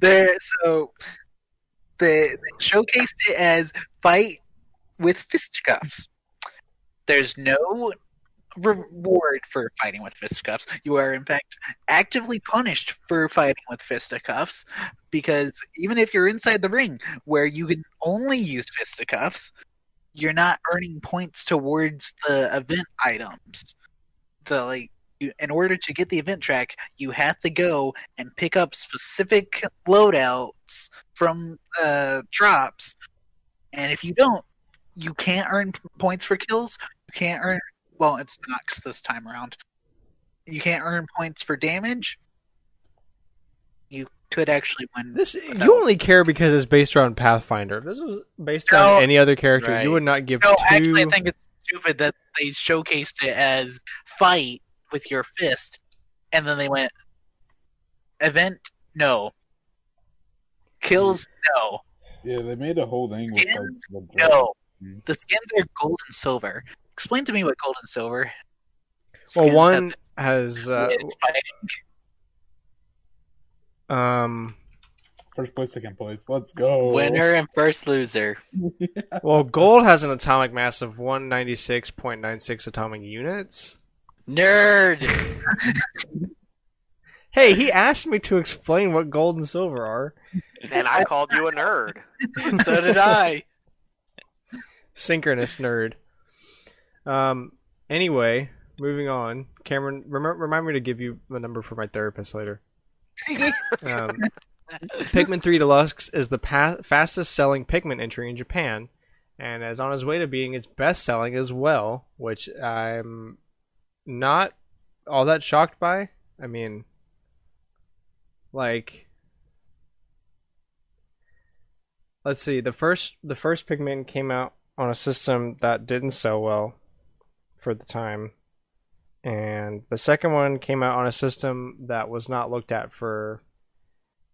they showcased it as fight with fisticuffs. There's no reward for fighting with fisticuffs. You are, in fact, actively punished for fighting with fisticuffs because even if you're inside the ring where you can only use fisticuffs, you're not earning points towards the event items. In order to get the event track, you have to go and pick up specific loadouts from drops, and if you don't, you can't earn points for kills. You can't earn. Well, it's Nox this time around. You can't earn points for damage. You could actually win. This without- you only care because it's based around Pathfinder. If this was based No. around any other character, Right. you would not give No, two. actually, I think it's stupid that they showcased it as fight with your fist, and then they went event no, kills no. Yeah, they made a whole thing with like Skins? the No. skins. The skins are gold and silver. Explain to me what gold and silver Well, skins have one to has do with fighting. First place, second place. Let's go. Winner and first loser. well, gold has an atomic mass of 196.96 atomic units. Nerd! Hey, he asked me to explain what gold and silver are. And I called you a nerd. So did I. Synchronous nerd. Anyway, moving on. Cameron, remind me to give you the number for my therapist later. Pikmin 3 Deluxe is the fastest selling Pikmin entry in Japan, and is on his way to being its best selling as well, which I'm not all that shocked by. I mean, like, let's see, the first Pikmin came out on a system that didn't sell well for the time, and the second one came out on a system that was not looked at for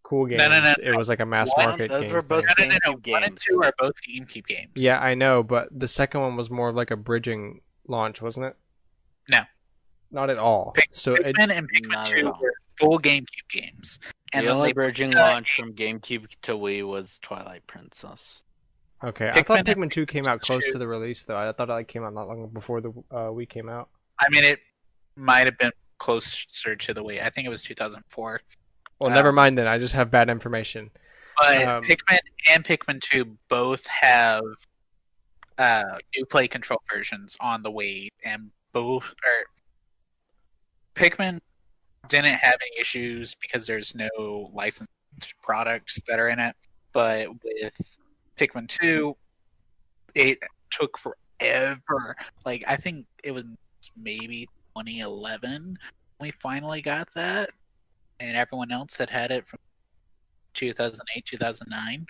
cool games. No. It was like a mass market Those game were both thing. No. GameCube 1 and games. 2 are both GameCube games. Yeah, I know, but the second one was more of like a bridging launch, wasn't it? No. Not at all. So it, Pikmin and Pikmin Not 2 at all. were full GameCube games. And The then only they bridging launch from GameCube to Wii was Twilight Princess. okay, I thought Pikmin Pikmin 2 came out close 2. to the release, though. I thought it came out not long before the Wii came out. I mean, it might have been closer to the Wii. I think it was 2004. Well, never mind then. I just have bad information. But Pikmin and Pikmin 2 both have new play control versions on the Wii, and Pikmin didn't have any issues because there's no licensed products that are in it. But with Pikmin 2, it took forever. Like, I think it was maybe 2011 we finally got that, and everyone else had it from 2008, 2009.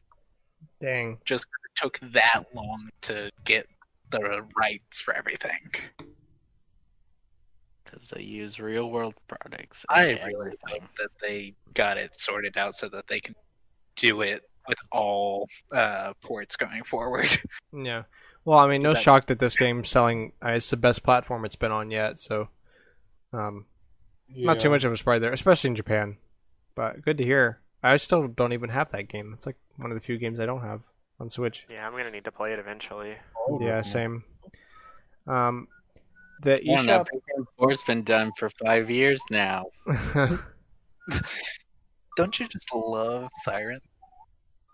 Dang. Just took that long to get the rights for everything. Because they use real world products. I and really everything. hope that they got it sorted out so that they can do it with all ports going forward. Yeah. Well, I mean, no That- shock that this game's selling. It's the best platform it's been on yet, so not too much of a surprise there, especially in Japan. But good to hear. I still don't even have that game. It's like one of the few games I don't have on Switch. Yeah, I'm gonna need to play it eventually. Yeah, same. The Yeah, now eShop. Pikmin 4's been done for 5 years now. Don't you just love Siren?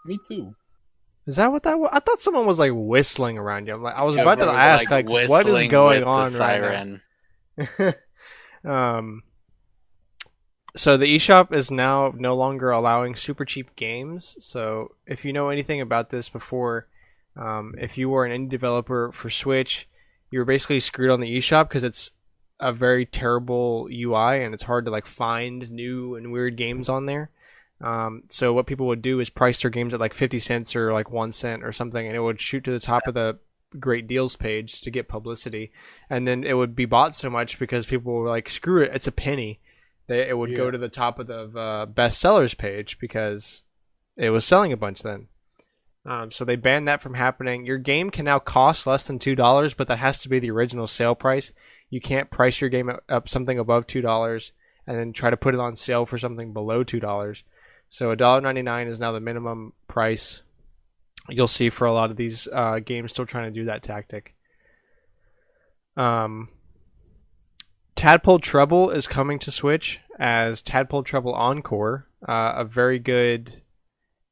Me too. Is that what that was? I thought someone was like whistling around you. I'm like, I was Yeah, about to but it was, ask, like, what is whistling going with the on right siren. now? So the eShop is now no longer allowing super cheap games. So if you know anything about this before, if you were an indie developer for Switch, you were basically screwed on the eShop because it's a very terrible UI and it's hard to like find new and weird games on there. So what people would do is price their games at like 50 cents or like 1 cent or something, and it would shoot to the top of the great deals page to get publicity, and then it would be bought so much because people were like, screw it, it's a penny. It would go to the top of the best sellers page because it was selling a bunch then. So they banned that from happening. Your game can now cost less than $2, but that has to be the original sale price. You can't price your game up something above $2 and then try to put it on sale for something below $2. So $1.99 is now the minimum price. You'll see for a lot of these games still trying to do that tactic. Tadpole Trouble is coming to Switch as Tadpole Trouble Encore, a very good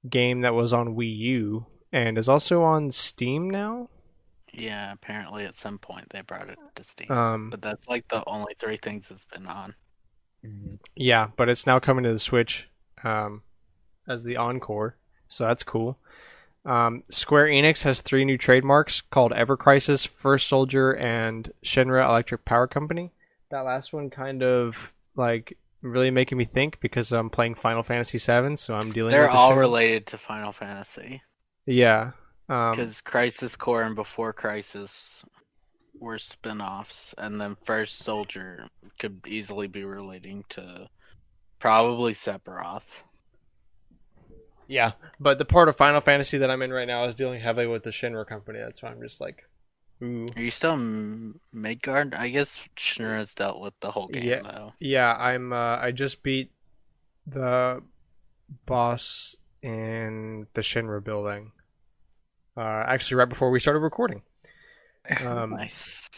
game that was on Wii U and is also on Steam now. Yeah, apparently at some point they brought it to Steam. But But that's like the only 3 things it's been on. yeah, but it's now coming to the Switch as the Encore, so that's cool. Square Enix has 3 new trademarks called Ever Crisis, First Soldier, and Shinra Electric Power Company. That last one kind of like really making me think because I'm playing Final Fantasy VII, so I'm dealing They're with the all Shinra. related to Final Fantasy. Yeah. Because Crisis Core and Before Crisis were spin-offs, and then First Soldier could easily be relating to probably Sephiroth. Yeah, but the part of Final Fantasy that I'm in right now is dealing heavily with the Shinra company. That's why I'm just like, ooh. Are you still Midgard? I guess Shinra's dealt with the whole game Yeah, though. yeah. I just beat the boss in the Shinra building. Actually, right before we started recording. Nice.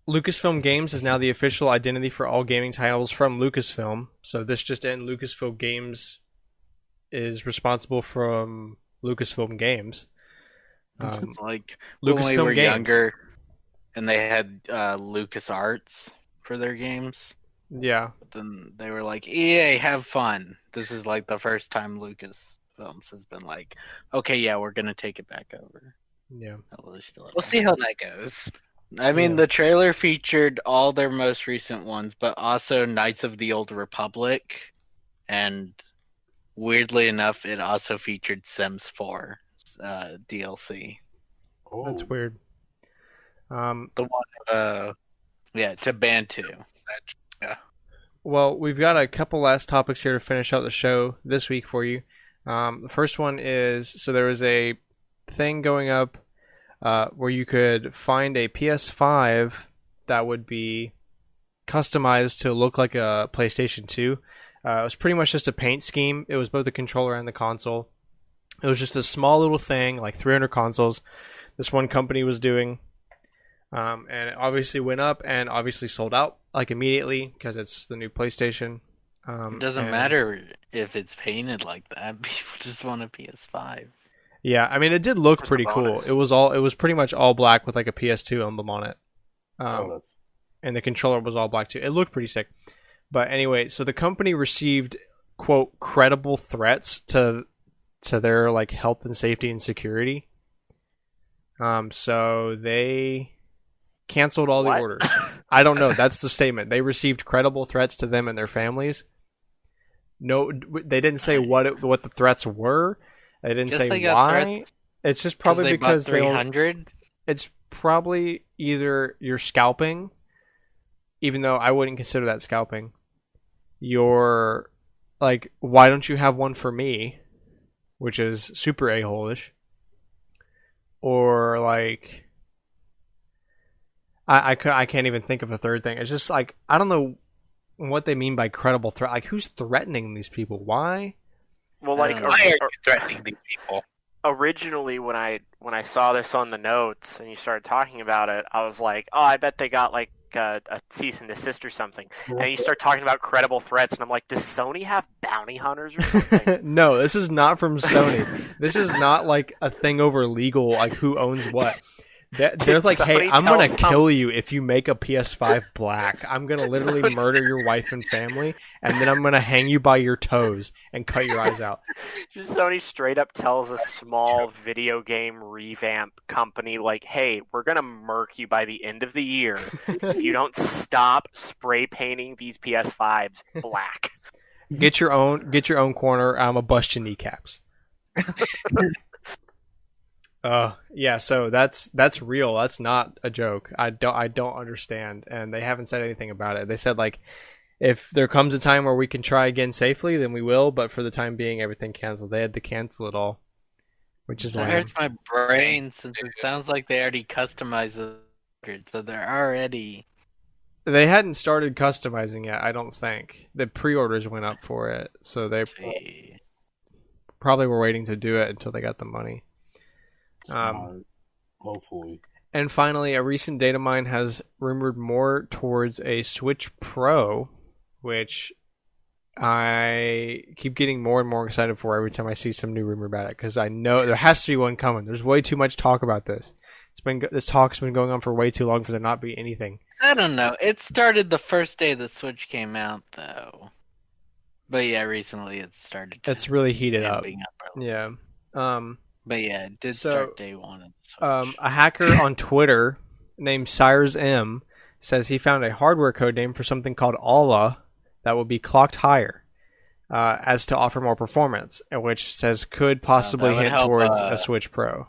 Lucasfilm Games is now the official identity for all gaming titles from Lucasfilm. So this just in: Lucasfilm Games is responsible from Lucasfilm Games. Like when we Lucasfilm were Games. younger, and they had Lucas Arts for their games. Yeah. But then they were like, EA, have fun. This is like the first time Lucasfilms has been like, okay, yeah, we're gonna take it back over. Yeah. We'll see how that goes. I mean, Yeah. the trailer featured all their most recent ones, but also Knights of the Old Republic, and weirdly enough, it also featured Sims 4 DLC. Oh, That's weird. The one, yeah, to Bantu. Yeah. Well, we've got a couple last topics here to finish out the show this week for you. The first one is, so there was a thing going up where you could find a PS5 that would be customized to look like a PlayStation 2. It was pretty much just a paint scheme. It was both the controller and the console. It was just a small little thing, like 300 consoles, this one company was doing. And it obviously went up and obviously sold out like immediately because it's the new PlayStation. It doesn't matter if it's painted like that. People just want a PS5. Yeah, I mean it did look Where's the pretty cool. bonus? It was pretty much all black with like a PS2 emblem on it. that's And the controller was all black too. It looked pretty sick. But anyway, so the company received quote credible threats to their like health and safety and security. So they canceled all the What? orders. I don't know. That's the statement. They received credible threats to them and their families. No, they didn't say what the threats were. They didn't Guess say they got why. threats It's just probably they because bought they 300. it's probably either you're scalping, even though I wouldn't consider that scalping. You're like, why don't you have one for me? Which is super a-hole-ish. Or like, I can't even think of a third thing. It's just like, I don't know what they mean by credible threat. Like, who's threatening these people? Why? Well, like I don't know. Why are you threatening these people? originally when I saw this on the notes and you started talking about it, I was like, oh, I bet they got like a cease and desist or something. And you start talking about credible threats, and I'm like, does Sony have bounty hunters or something? No, this is not from Sony. This is not like a thing over legal, like who owns what. They're like, hey, Sony I'm gonna tell kill you if you make a PS5 black. I'm gonna literally Sony- murder your wife and family, and then I'm gonna hang you by your toes and cut your eyes out. Just Sony straight up tells a small video game revamp company, like, hey, we're gonna murk you by the end of the year if you don't stop spray painting these PS5s black. Get your own corner. I'm gonna bust your kneecaps. Yeah, so that's real. That's not a joke. I don't understand, and they haven't said anything about it. They said like, if there comes a time where we can try again safely, then we will. But for the time being, everything canceled. They had to cancel it all, which is That lame. hurts my brain since it sounds like they already customized the record, so they're already. They hadn't started customizing yet. I don't think the pre-orders went up for it, so they probably were waiting to do it until they got the money. Hopefully. And finally, a recent data mine has rumored more towards a Switch Pro, which I keep getting more and more excited for every time I see some new rumor about it, because I know there has to be one coming. There's way too much talk about this. This talk's been going on for way too long for there not be anything. I don't know. It started the first day the Switch came out, though. But yeah, recently it started. It's really heated up. ramping up. Yeah. But yeah, it did So, start day one of the Switch. A hacker on Twitter named Cyrus M says he found a hardware code name for something called Allah that will be clocked higher, as to offer more performance, and which says could possibly would hint help, towards a Switch Pro.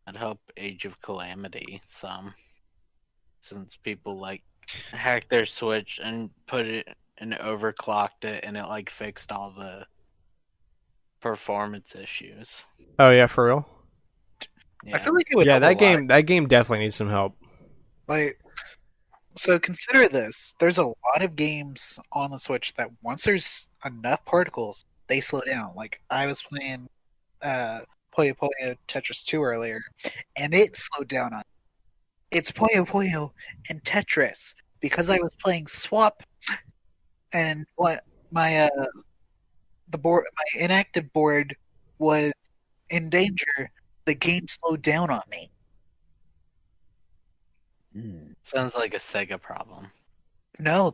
I'd help Age of Calamity some, since people like hacked their Switch and put it and overclocked it, and it like fixed all the performance issues. Oh yeah, for real. Yeah. I feel like it would Yeah, help a lot. that game definitely needs some help. Like, so consider this: there's a lot of games on the Switch that once there's enough particles, they slow down. Like I was playing Puyo Puyo Tetris 2 earlier, and it slowed down on. It's Puyo Puyo and Tetris because I was playing Swap, and what my the board, my inactive board was in danger. The game slowed down on me. Sounds like a Sega problem. No,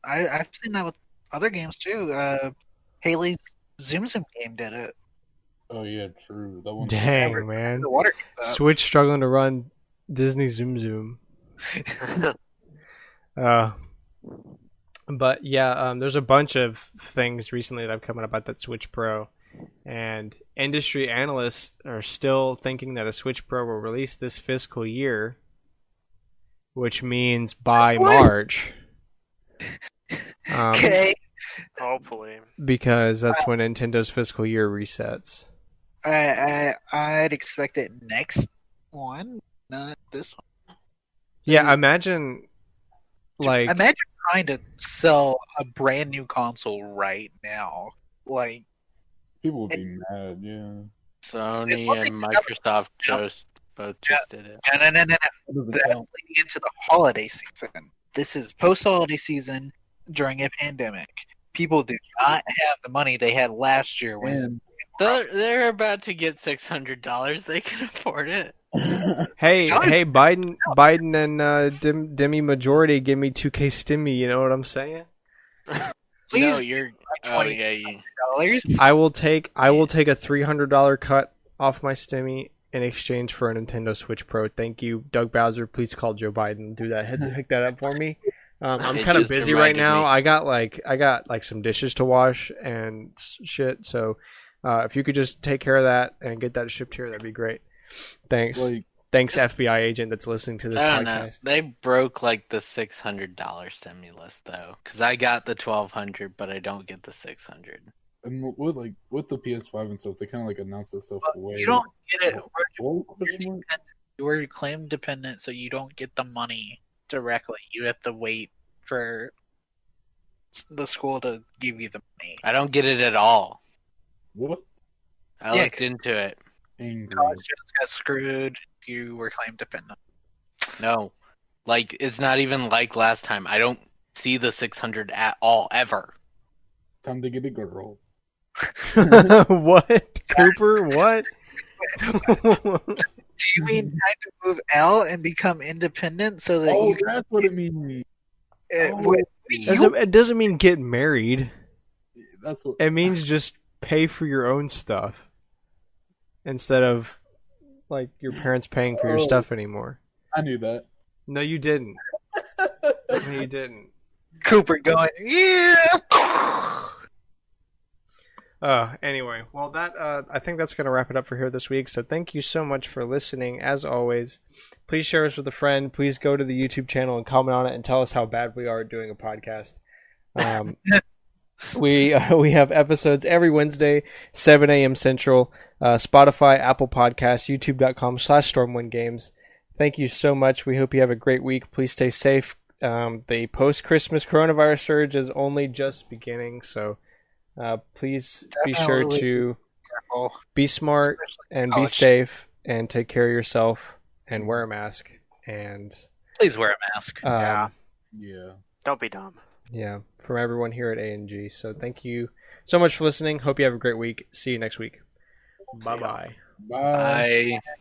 I've seen that with other games too. Haley's Zoom Zoom game did it. Oh yeah, true. That one. Dang, man. The water gets up. Switch struggling to run Disney Zoom Zoom. But yeah, there's a bunch of things recently that have come out about that Switch Pro, and industry analysts are still thinking that a Switch Pro will release this fiscal year, which means by March. Okay. Hopefully. Because that's when Nintendo's fiscal year resets. I'd expect it next one, not this one. Yeah, imagine Imagine trying to sell a brand new console right now. Like People would be mad. Yeah. Sony and Microsoft both just did it. no. That doesn't That's count. leading into the holiday season. This is post-holiday season during a pandemic. People do not have the money they had last year when They're about to get $600. They can afford it. Hey, Biden and Demi Majority give me 2K Stimmy. You know what I'm saying? please No, you're. Oh $20. yeah. I will take a $300 cut off my Stimmy in exchange for a Nintendo Switch Pro. Thank you, Doug Bowser. Please call Joe Biden. Do that. Pick that up for me. I'm It kind of just busy right reminded now. me. I got like some dishes to wash and shit. So if you could just take care of that and get that shipped here, that'd be great. Thanks. Like, Thanks, FBI agent that's listening to this I don't know. podcast. They broke like the $600 stimulus though, because I got the $1,200, but I don't get the $600. and with the PS5 and stuff, they kind of like announce this stuff way. You don't get it. Before, question mark? You're claim dependent, so you don't get the money directly. You have to wait for the school to give you the money. I don't get it at all. What? I Yeah, looked into it. Angry. College students got screwed. You were claim dependent. No, like it's not even like last time. I don't see the 600 at all ever. Time to get a girl. What? Cooper? What? Do you mean time to move out and become independent so that Oh, you can? that's what it means. It doesn't mean get married. That's what. It means just pay for your own stuff instead of like your parents paying for your stuff anymore. I knew that. No, you didn't. No, you didn't. Cooper going, yeah. Anyway, well, I think that's going to wrap it up for here this week. So thank you so much for listening. As always, please share us with a friend. Please go to the YouTube channel and comment on it and tell us how bad we are at doing a podcast. We have episodes every Wednesday, 7 a.m. Central, Spotify, Apple Podcasts, youtube.com/StormwindGames. Thank you so much. We hope you have a great week. Please stay safe. The post-Christmas coronavirus surge is only just beginning, so please be sure to be smart and be safe and take care of yourself and wear a mask. And Please wear a mask. Yeah. Yeah. Don't be dumb. Yeah, from everyone here at A&G. So thank you so much for listening. Hope you have a great week. See you next week. Bye-bye. Bye. Bye.